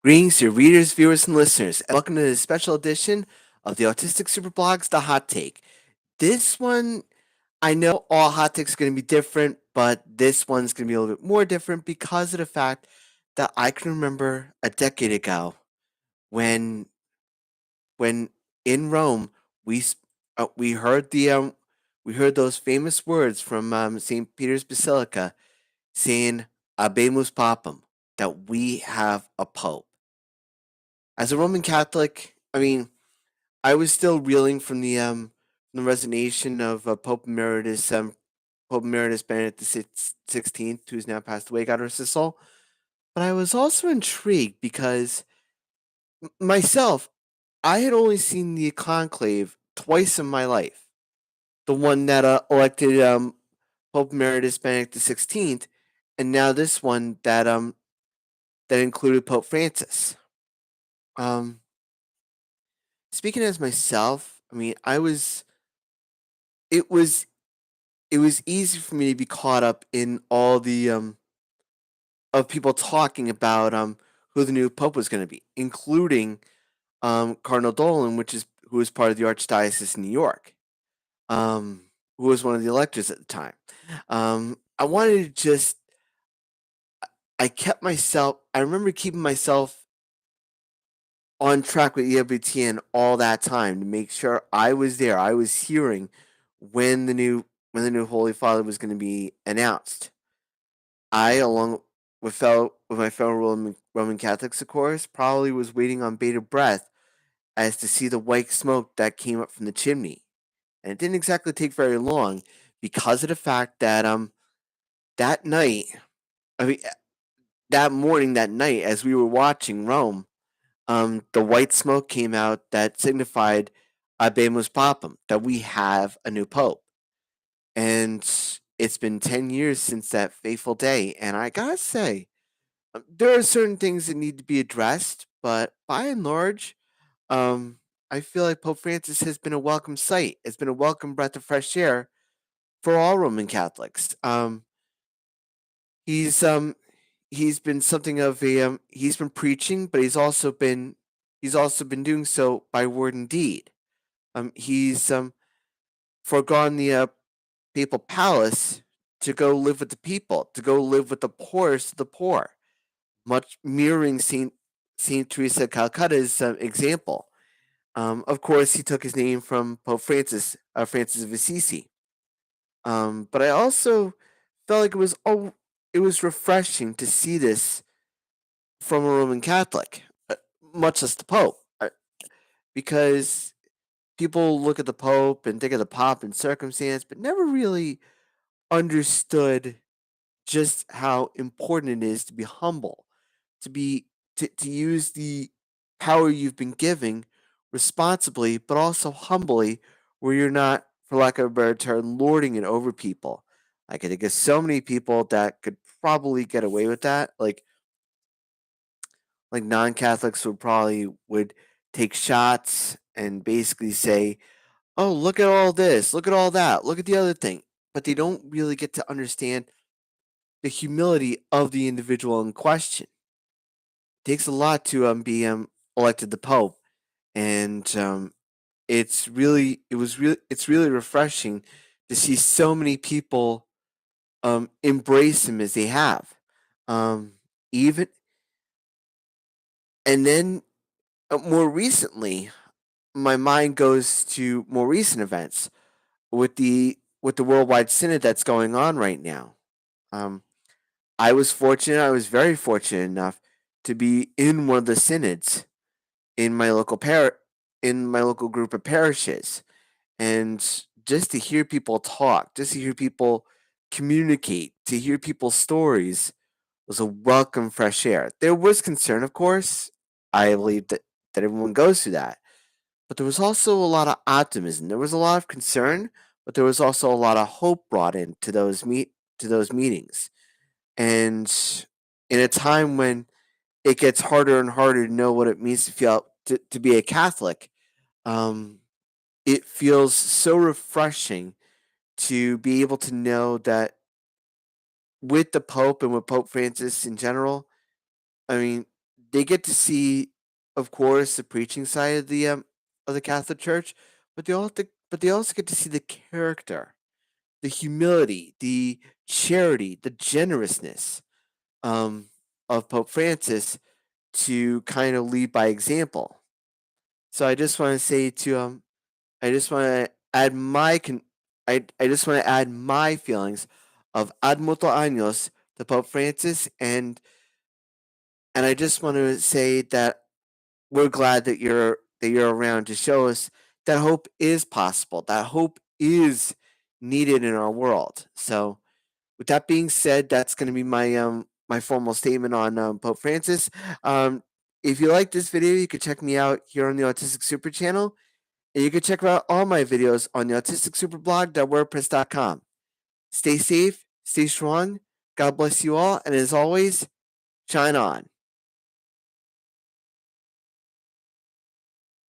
Greetings to your readers, viewers, and listeners, and welcome to this special edition of the Autistic SuperBlog's The Hot Take. This one, I know all hot takes are going to be different, but this one's going to be a little bit more different because of the fact that I can remember a decade ago when, when in Rome we heard we heard those famous words from Saint Peter's Basilica saying "Abemus Papam," that we have a pope. As a Roman Catholic, I was still reeling from the resignation of Pope Emeritus Benedict the 16th, who's now passed away, God rest his soul. But I was also intrigued because myself, I had only seen the Conclave twice in my life. The one that elected Pope Emeritus Benedict the 16th, and now this one that included Pope Francis. Um, Speaking as myself, it was it was easy for me to be caught up in all the of people talking about who the new pope was going to be, including Cardinal Dolan, who was part of the Archdiocese in New York, who was one of the electors at the time. I wanted to just I kept myself. I remember keeping myself on track with EWTN all that time to make sure I was there. I was hearing when the new Holy Father was going to be announced. I, along with my fellow Roman Catholics, of course, probably was waiting on bated breath as to see the white smoke that came up from the chimney, and it didn't exactly take very long because of the fact that that night, I mean that morning, that night, as we were watching Rome, the white smoke came out that signified Abemus Papam, that we have a new pope, and it's been 10 years since that fateful day, and I gotta say there are certain things that need to be addressed, but by and large, um, I feel like Pope Francis has been a welcome sight. It's been a welcome breath of fresh air for all Roman Catholics. He's he's been something of a he's been preaching, but he's also been doing so by word and deed. He's foregone the papal palace to go live with the people, to go live with the poorest of the poor, much mirroring Saint Teresa of Calcutta's example. Of course, he took his name from Pope Francis, Francis of Assisi. But I also felt like it was refreshing to see this from a Roman Catholic, much less the Pope, because people look at the Pope and think of the pomp and circumstance, but never really understood just how important it is to be humble, to use the power you've been giving responsibly, but also humbly, where you're not, for lack of a better term, lording it over people. I could think of so many people that could probably get away with that. Like non-Catholics would take shots and basically say, "Oh, look at all this, look at all that, look at the other thing," but they don't really get to understand the humility of the individual in question. It takes a lot to be elected the Pope, and it's really refreshing to see so many people embrace him as they have. Even and then more recently, my mind goes to more recent events with the worldwide synod that's going on right now. Um, I was very fortunate enough to be in one of the synods in in my local group of parishes, and just to hear people talk, just to hear people communicate, to hear people's stories was a welcome fresh air. There was concern, of course. I believe that everyone goes through that, but there was also a lot of optimism. There was a lot of concern, but there was also a lot of hope brought into to those meetings. And in a time when it gets harder and harder to know what it means to be a Catholic, um, it feels so refreshing to be able to know that with the Pope and with Pope Francis in general, I mean, they get to see, of course, the preaching side of the Catholic Church, but they also get to see the character, the humility, the charity, the generousness um, of Pope Francis to kind of lead by example. So I just want to say to I just want to add I just want to add my feelings of ad multo años to Pope Francis, and I just want to say that we're glad that you're around to show us that hope is possible, that hope is needed in our world. So with that being said, that's going to be my formal statement on Pope Francis. Um, if you like this video, you can check me out here on the Autistic Super channel, and you can check out all my videos on the autisticsuperblog.wordpress.com. Stay safe, stay strong. God bless you all, and as always, shine on.